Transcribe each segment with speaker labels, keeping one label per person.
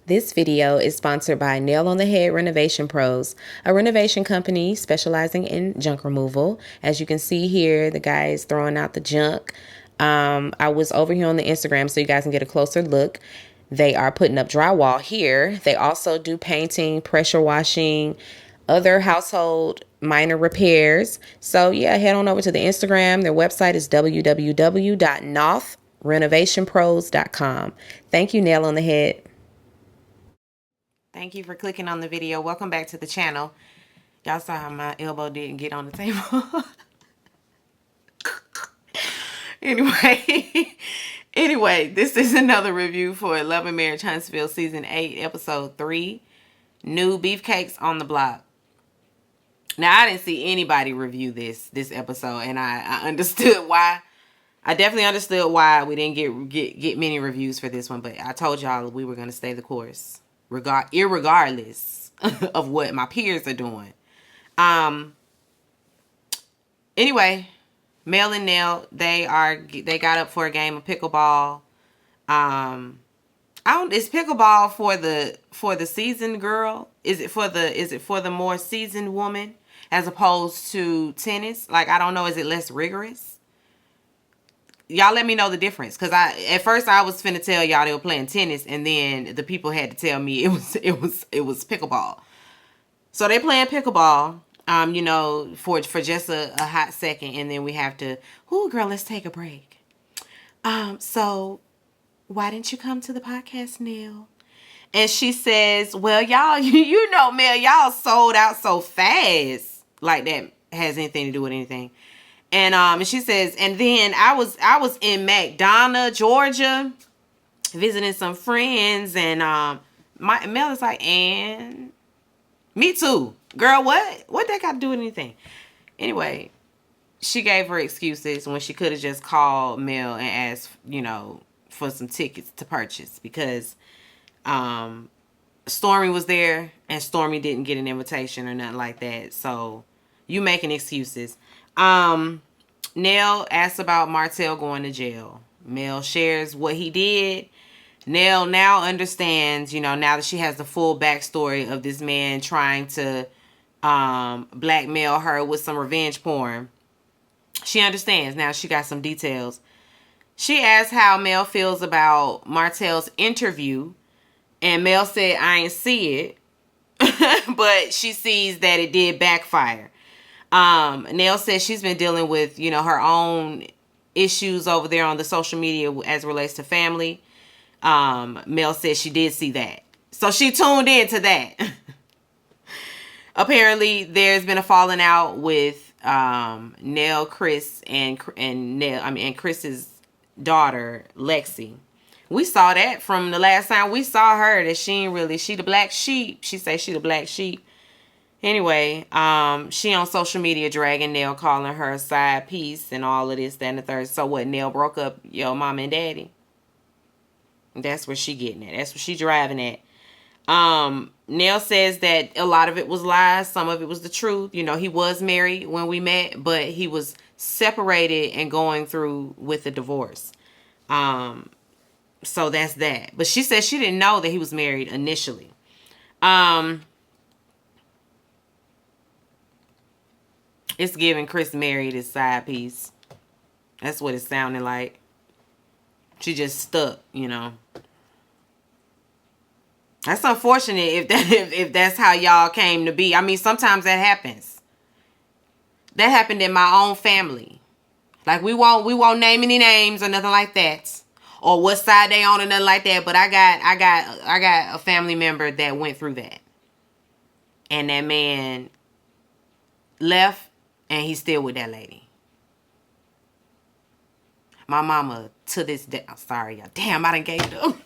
Speaker 1: This video is sponsored by Nail on the Head Renovation Pros, a renovation company specializing in junk removal. As you can see here, the guy is throwing out the junk. I was over here on the Instagram so you guys can get a closer look. They are putting up drywall here. They also do painting, pressure washing, other household minor repairs. So yeah, head on over to the Instagram. Their website is www.northrenovationpros.com. Thank you, Nail on the Head. Thank you for clicking on the video. Welcome back to the channel. Y'all saw how my elbow didn't get on the table. Anyway, this is another review for Love and Marriage Huntsville Season 8, Episode 3, New Beefcakes on the Block. Now, I didn't see anybody review this episode, and I understood why. I definitely understood why we didn't get many reviews for this one, but I told y'all we were going to stay the course, irregardless of what my peers are doing. Anyway, Mel and Nell, they got up for a game of pickleball. Is pickleball for the seasoned girl? Is it for the more seasoned woman as opposed to tennis? Like, I don't know, is it less rigorous? Y'all let me know the difference, because at first I was finna tell y'all they were playing tennis, and then the people had to tell me it was pickleball. So they playing pickleball, for just a hot second, and then we have to, girl, let's take a break. So why didn't you come to the podcast, Neil? And she says, well, y'all, you know, Mel, y'all sold out so fast. Like that has anything to do with anything. And she says, and then I was in McDonough, Georgia, visiting some friends, and Mel is like, and me too, girl. What that got to do with anything? Anyway, she gave her excuses when she could have just called Mel and asked, for some tickets to purchase, because Stormy was there and Stormy didn't get an invitation or nothing like that. So you making excuses. Nell asks about Martell going to jail. Mel shares what he did. Nell now understands, now that she has the full backstory of this man trying to blackmail her with some revenge porn. She understands. Now she got some details. She asks how Mel feels about Martell's interview. And Mel said, I ain't see it. But she sees that it did backfire. Nell says she's been dealing with, her own issues over there on the social media as it relates to family. Mel says she did see that. So she tuned into that. Apparently, there's been a falling out with Nell, Chris, and Chris's daughter, Lexi. We saw that from the last time we saw her, that she the black sheep. She says she the black sheep. Anyway, she on social media dragging Nell, calling her a side piece and all of this, that, and the third. So what, Nell broke up your mom and daddy? That's where she getting at. That's what she driving at. Nell says that a lot of it was lies. Some of it was the truth. He was married when we met, but he was separated and going through with a divorce. So that's that. But she said she didn't know that he was married initially. It's giving Chris married his side piece. That's what it's sounding like. She just stuck, That's unfortunate if that's how y'all came to be. I mean, sometimes that happens. That happened in my own family. Like, we won't name any names or nothing like that, or what side they on or nothing like that. But I got a family member that went through that, and that man left. And he's still with that lady. My mama, to this day, I'm sorry, y'all. Damn, I done gave it up.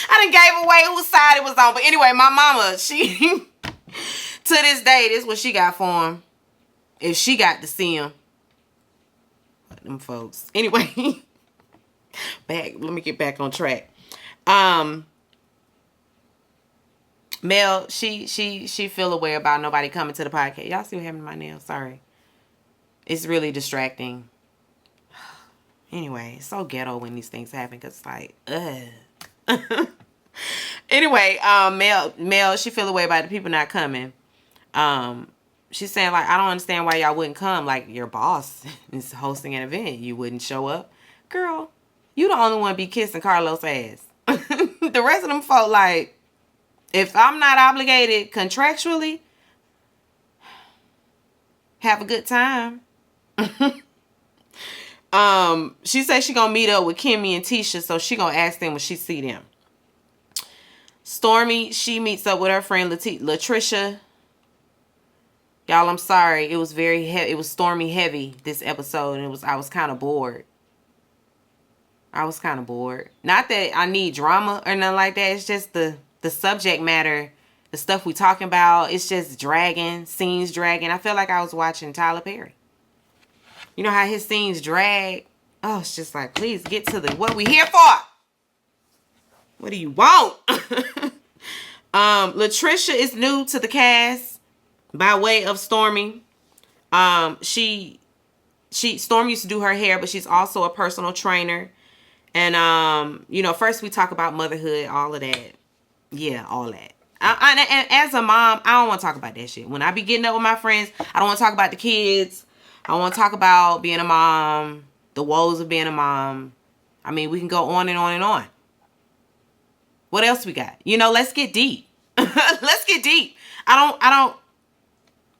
Speaker 1: I done gave away whose side it was on. But anyway, my mama, she, to this day, this is what she got for him. If she got to see him. Them folks. Anyway, let me get back on track. Mel, she feel a way about nobody coming to the podcast. Y'all see what happened to my nails? Sorry. It's really distracting. Anyway, it's so ghetto when these things happen, because it's like, ugh. Anyway, Mel, she feel away about the people not coming. She's saying like, I don't understand why y'all wouldn't come. Like your boss is hosting an event, you wouldn't show up, girl. You the only one be kissing Carlos ass. The rest of them folk like, if I'm not obligated contractually, have a good time. She said she gonna meet up with Kimmy and Tisha, so she gonna ask them when she see them. Stormy, she meets up with her friend Latricia. Y'all, I'm sorry. It was very heavy. It was stormy heavy this episode, and I was kind of bored. Not that I need drama or nothing like that. It's just the subject matter, the stuff we talking about. It's just dragging, scenes dragging. I feel like I was watching Tyler Perry. You know how his scenes drag? Oh, it's just like, please get to what we here for. What do you want? Latricia is new to the cast by way of Stormy. Stormy used to do her hair, but she's also a personal trainer. And first we talk about motherhood, all of that. Yeah, all that. And as a mom, I don't want to talk about that shit. When I be getting up with my friends, I don't want to talk about the kids. I want to talk about being a mom, the woes of being a mom. I mean, we can go on and on and on. What else we got? Let's get deep. Let's get deep.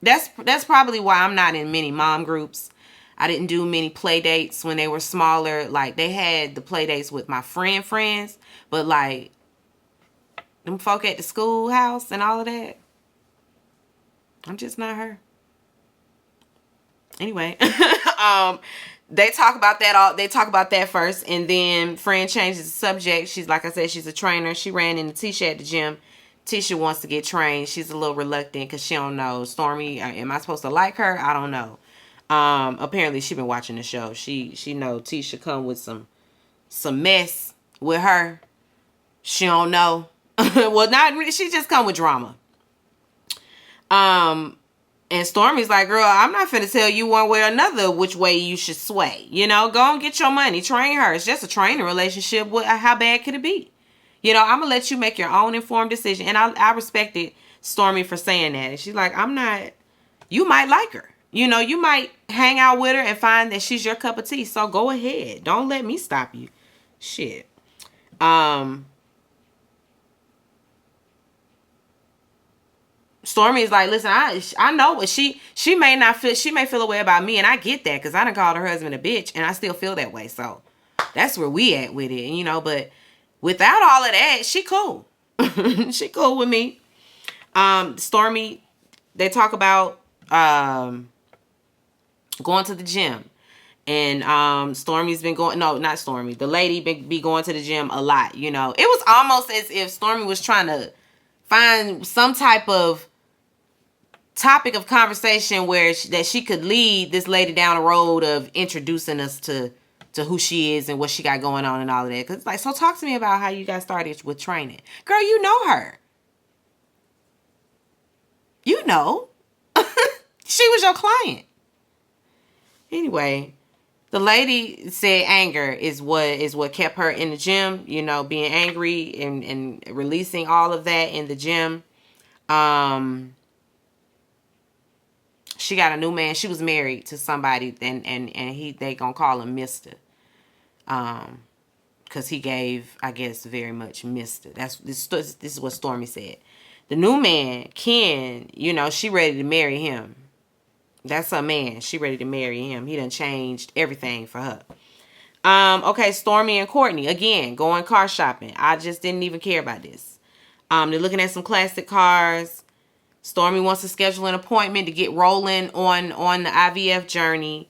Speaker 1: That's probably why I'm not in many mom groups. I didn't do many play dates when they were smaller. Like, they had the play dates with my friends, but like them folk at the schoolhouse and all of that, I'm just not her. Anyway, they talk about that first, and then Fran changes the subject. She's, like I said, she's a trainer. She ran into Tisha at the gym. Tisha wants to get trained. She's a little reluctant because she don't know. Stormy, am I supposed to like her? I don't know. Apparently she been watching the show. She know Tisha come with some mess with her. She don't know. Well, not really. She just come with drama. And Stormy's like, girl, I'm not finna tell you one way or another which way you should sway. Go and get your money. Train her. It's just a training relationship. How bad could it be? I'm gonna let you make your own informed decision. And I respected Stormy for saying that. And she's like, you might like her. You might hang out with her and find that she's your cup of tea. So go ahead. Don't let me stop you. Shit. Stormy is like, listen, I know what she may feel a way about me, and I get that because I done called her husband a bitch, and I still feel that way. So that's where we at with it, but without all of that, she cool. She cool with me. Stormy, they talk about going to the gym, and Stormy's been going. No, not Stormy. The lady be going to the gym a lot. It was almost as if Stormy was trying to find some type of topic of conversation where she could lead this lady down the road of introducing us to who she is and what she got going on and all of that. Cause so talk to me about how you got started with training. Girl, you know her. She was your client. Anyway, the lady said anger is what kept her in the gym, being angry and releasing all of that in the gym. She got a new man. She was married to somebody, and they gonna call him Mr. Because he gave, I guess, very much Mr. This is what Stormy said. The new man, Ken, she ready to marry him. That's her man. She ready to marry him. He done changed everything for her. Okay, Stormy and Courtney, again, going car shopping. I just didn't even care about this. They're looking at some classic cars. Stormy wants to schedule an appointment to get rolling on the IVF journey.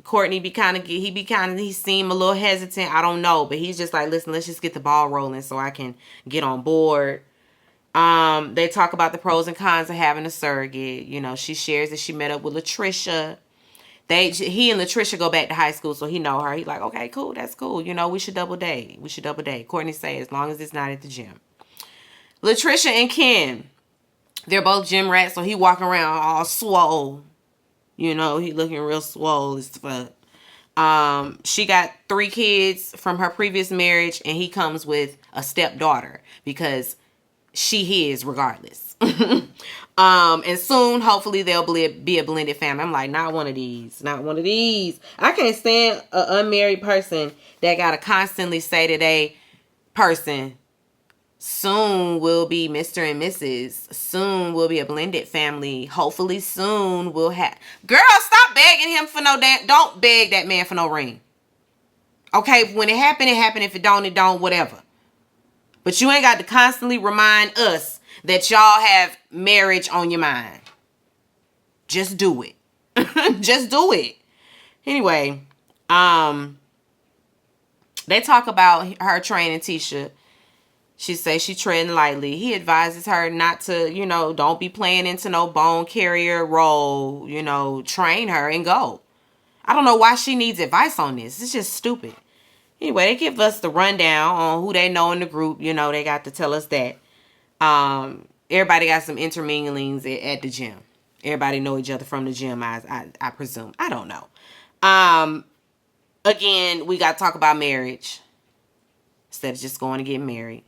Speaker 1: Courtney he seemed a little hesitant. I don't know, but he's just like, listen, let's just get the ball rolling so I can get on board. They talk about the pros and cons of having a surrogate. She shares that she met up with Latricia. He and Latricia go back to high school, so he know her. He's like, okay, cool, that's cool. We should double date. Courtney say, as long as it's not at the gym. Latricia and Ken, they're both gym rats, so he walking around all swole. He looking real swole as fuck. She got 3 kids from her previous marriage, and he comes with a stepdaughter because she his regardless. And soon, hopefully, they'll be a blended family. I'm like, not one of these. Not one of these. I can't stand an unmarried person that got to constantly say to they person, soon will be Mr. and Mrs. Soon will be a blended family. Hopefully soon we'll have... Girl, stop begging him for no damn... Don't beg that man for no ring. Okay, when it happen, it happen. If it don't, it don't. Whatever. But you ain't got to constantly remind us that y'all have marriage on your mind. Just do it. Just do it. Anyway, they talk about her training Tisha. She says she treading lightly. He advises her not to, don't be playing into no bone carrier role. Train her and go. I don't know why she needs advice on this. It's just stupid. Anyway, they give us the rundown on who they know in the group. They got to tell us that. Everybody got some interminglings at the gym. Everybody know each other from the gym, I presume. I don't know. Again, we got to talk about marriage instead of just going to get married.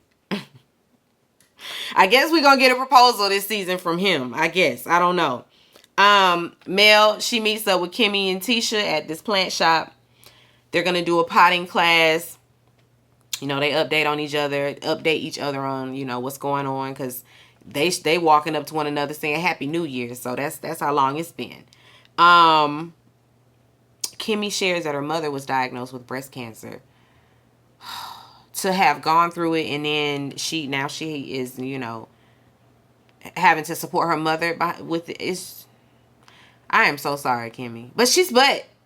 Speaker 1: I guess we're going to get a proposal this season from him. I guess. I don't know. Mel, she meets up with Kimmy and Tisha at this plant shop. They're going to do a potting class. They update each other on, what's going on. Because they walking up to one another saying Happy New Year. So that's how long it's been. Kimmy shares that her mother was diagnosed with breast cancer. To have gone through it, and then she is, having to support her mother with it. I am so sorry, Kimmy. But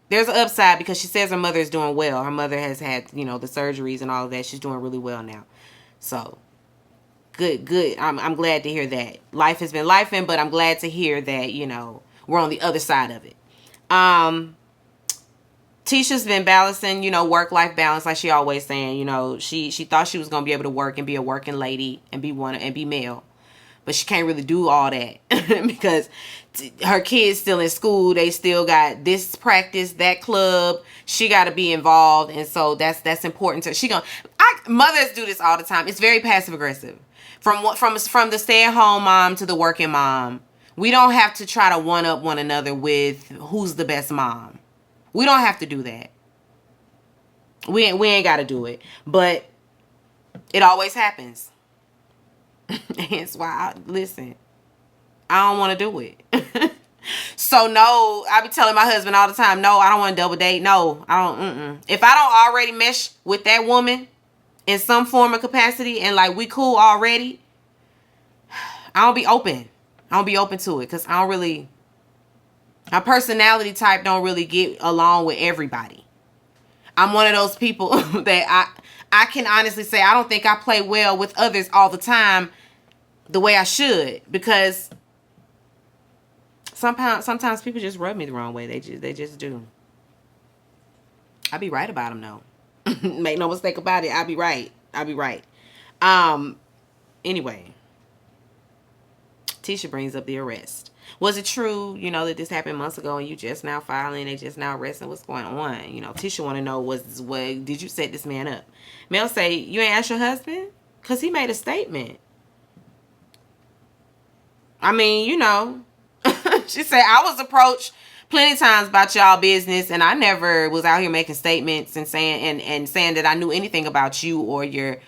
Speaker 1: there's an upside because she says her mother is doing well. Her mother has had, the surgeries and all of that. She's doing really well now. So, good. I'm glad to hear that. Life has been lifing, but I'm glad to hear that, we're on the other side of it. Tisha's been balancing, work-life balance like she always saying. She thought she was going to be able to work and be a working lady and be male. But she can't really do all that because her kids still in school. They still got this practice, that club. She got to be involved. And so that's important to her. Mothers do this all the time. It's very passive-aggressive. From the stay-at-home mom to the working mom. We don't have to try to one-up one another with who's the best mom. We don't have to do that. We ain't got to do it. But it always happens. Hence why, I don't want to do it. So, no, I be telling my husband all the time, no, I don't want to double date. No, I don't. If I don't already mesh with that woman in some form of capacity and, we cool already, I don't be open. I don't be open to it because my personality type don't really get along with everybody. I'm one of those people that I can honestly say I don't think I play well with others all the time the way I should, because sometimes people just rub me the wrong way. They just do. I be right about them though. Make no mistake about it. I be right. Anyway, Tisha brings up the arrest. Was it true, that this happened months ago and you just now filing, they just now arresting? What's going on? Tisha want to know, did you set this man up? Mel say, you ain't asked your husband? Because he made a statement. I mean, she said, I was approached plenty of times about y'all business and I never was out here making statements and saying that I knew anything about you or your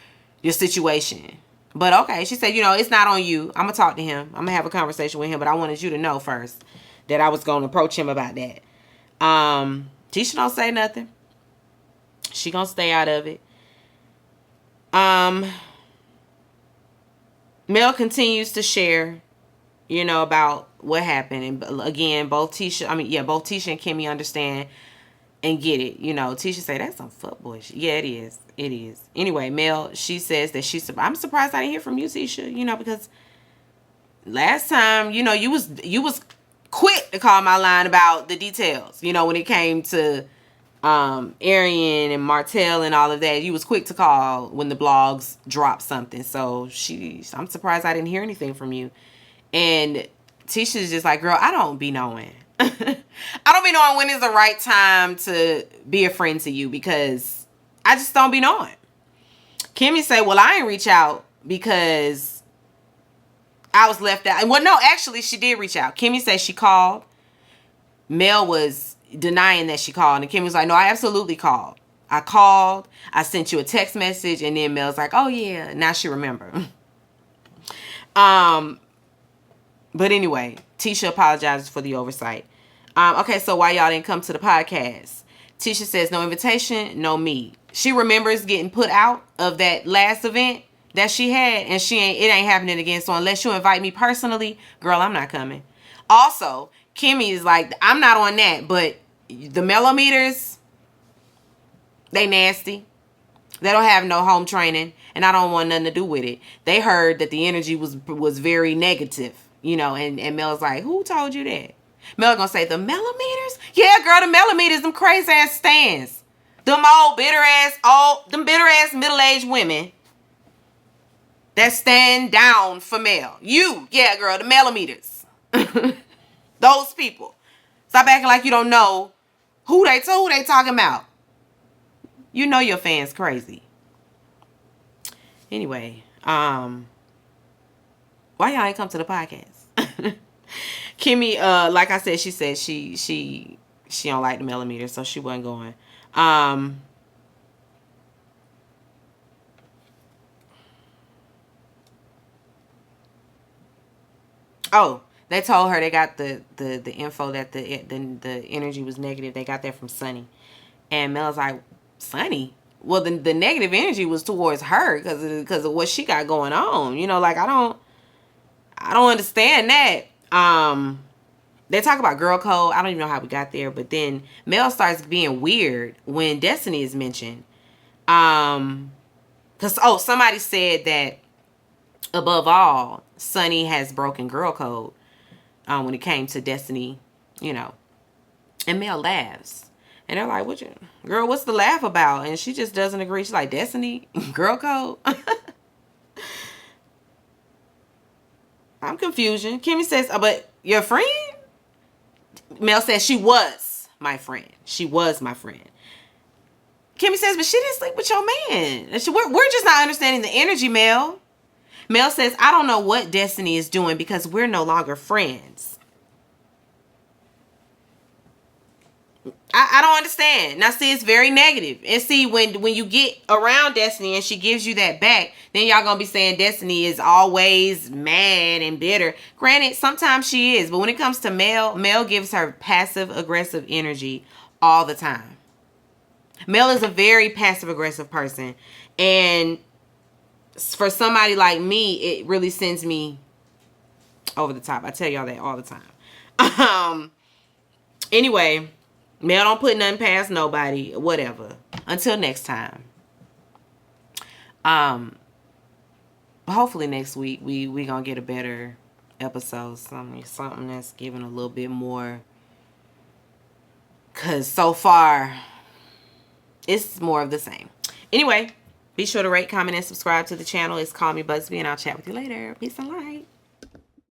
Speaker 1: situation. But okay, she said, it's not on you. I'm going to talk to him. I'm going to have a conversation with him. But I wanted you to know first that I was going to approach him about that. Tisha don't say nothing. She going to stay out of it. Mel continues to share, about what happened. And again, both Tisha and Kimmy understand and get it. Tisha say, that's some fuckboy shit. Yeah, it is. It is. Anyway, Mel, she says that I'm surprised I didn't hear from you, Tisha, because last time, you was quick to call my line about the details, when it came to Arian and Martell and all of that. You was quick to call when the blogs dropped something. So I'm surprised I didn't hear anything from you. And Tisha's just like, girl, I don't be knowing. I don't be knowing when is the right time to be a friend to you because I just don't be knowing. Kimmy say, well, I ain't reach out because I was left out. Well, no, actually, she did reach out. Kimmy said she called. Mel was denying that she called. And Kimmy was like, no, I absolutely called. I called. I sent you a text message. And then Mel's like, oh, yeah. Now she remember. But anyway, Tisha apologizes for the oversight. Okay, so why y'all didn't come to the podcast? Tisha says, no invitation, no me. She remembers getting put out of that last event that she had, and it ain't happening again. So unless you invite me personally, girl, I'm not coming. Also, Kimmy is like, I'm not on that, but the millimeters, they nasty. They don't have no home training, and I don't want nothing to do with it. They heard that the energy was very negative, and Mel's like, who told you that? Mel gonna say, the millimeters? Yeah, girl, the millimeters, them crazy ass stands. Them bitter ass middle-aged women that stand down for Mel. Yeah, girl, the millimeters. Those people. Stop acting like you don't know who they talking about. You know your fans crazy. Anyway, why y'all ain't come to the podcast? Kimmy, like I said, she said she don't like the millimeters, so she wasn't going. Oh, they told her they got the info that the energy was negative. They got that from Sunny, and Mel's like, Sunny? Well, the negative energy was towards her because of what she got going on. Like I don't understand that. They talk about girl code. I don't even know how we got there, but then Mel starts being weird when Destiny is mentioned. Somebody said that above all, Sunny has broken girl code when it came to Destiny, and Mel laughs. And they're like, what's the laugh about? And she just doesn't agree. She's like, Destiny? Girl code? I'm confusion. Kimmy says, but your friend? Mel says, she was my friend. She was my friend. Kimmy says, but she didn't sleep with your man. We're just not understanding the energy, Mel. Mel says, I don't know what Destiny is doing because we're no longer friends. I don't understand. Now, see, it's very negative. And see, when you get around Destiny and she gives you that back, then y'all gonna be saying Destiny is always mad and bitter. Granted, sometimes she is. But when it comes to Mel gives her passive-aggressive energy all the time. Mel is a very passive-aggressive person. And for somebody like me, it really sends me over the top. I tell y'all that all the time. Anyway, Mel don't put nothing past nobody. Whatever. Until next time. Hopefully next week we gonna get a better episode. Something that's giving a little bit more. Cause so far it's more of the same. Anyway, be sure to rate, comment, and subscribe to the channel. It's Call Me Busby, and I'll chat with you later. Peace and light.